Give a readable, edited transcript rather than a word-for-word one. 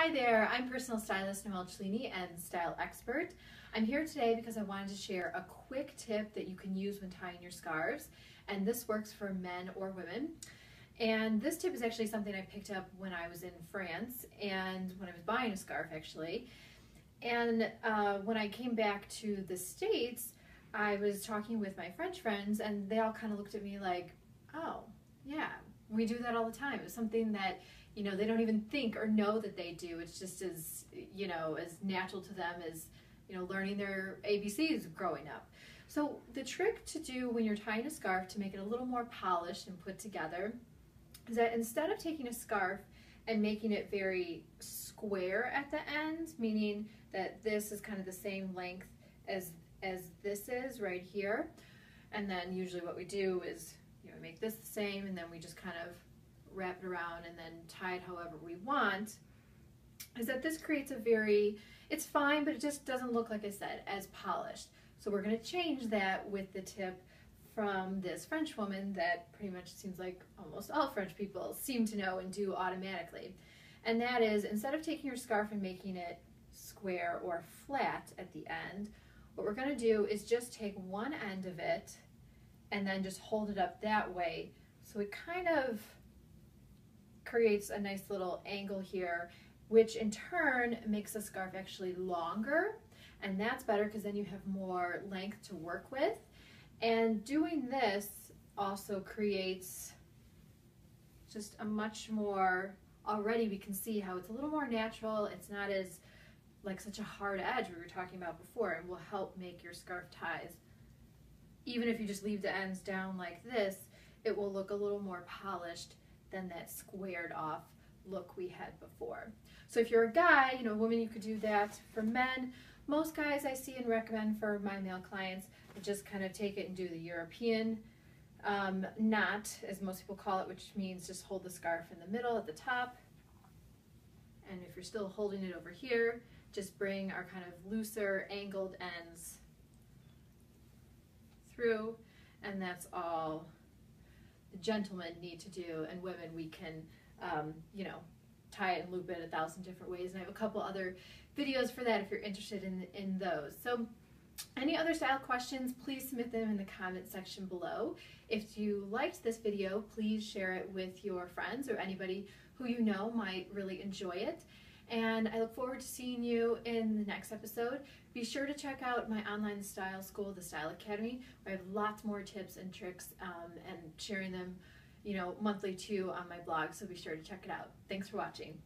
Hi there, I'm personal stylist Noelle Cellini and style expert. I'm here today because I wanted to share a quick tip that you can use when tying your scarves, and this works for men or women. And this tip is actually something I picked up when I was in France and when I was buying a scarf actually. And when I came back to the States, I was talking with my French friends and they all kind of looked at me like, oh, yeah, we do that all the time. It was something that, you know, they don't even think or know that they do. It's just as, you know, as natural to them as, you know, learning their ABCs growing up. So the trick to do when you're tying a scarf to make it a little more polished and put together is that instead of taking a scarf and making it very square at the end, meaning that this is kind of the same length as this is right here, and then usually what we do is, you know, make this the same and then we just kind of wrap it around and then tie it however we want, is that this creates a very, it's fine, but it just doesn't look, like I said, as polished. So we're going to change that with the tip from this French woman that pretty much seems like almost all French people seem to know and do automatically. And that is, instead of taking your scarf and making it square or flat at the end, what we're going to do is just take one end of it and then just hold it up that way. So it kind of creates a nice little angle here, which in turn makes the scarf actually longer, and that's better because then you have more length to work with. And doing this also creates just a much more, already we can see how it's a little more natural. It's not as like such a hard edge we were talking about before, and will help make your scarf ties. Even if you just leave the ends down like this, it will look a little more polished than that squared off look we had before. So if you're a guy, you know, women, you could do that. For men, most guys I see and recommend for my male clients just kind of take it and do the European knot, as most people call it, which means just hold the scarf in the middle at the top. And if you're still holding it over here, just bring our kind of looser angled ends through, and that's all gentlemen need to do, and women, we can you know, tie it and loop it 1,000 different ways, and I have a couple other videos for that if you're interested in those. So any other style questions, please submit them in the comment section below. If you liked this video, please share it with your friends or anybody who you know might really enjoy it. And I look forward to seeing you in the next episode. Be sure to check out my online style school, the Style Academy, where I have lots more tips and tricks and sharing them, you know, monthly too on my blog. So be sure to check it out. Thanks for watching.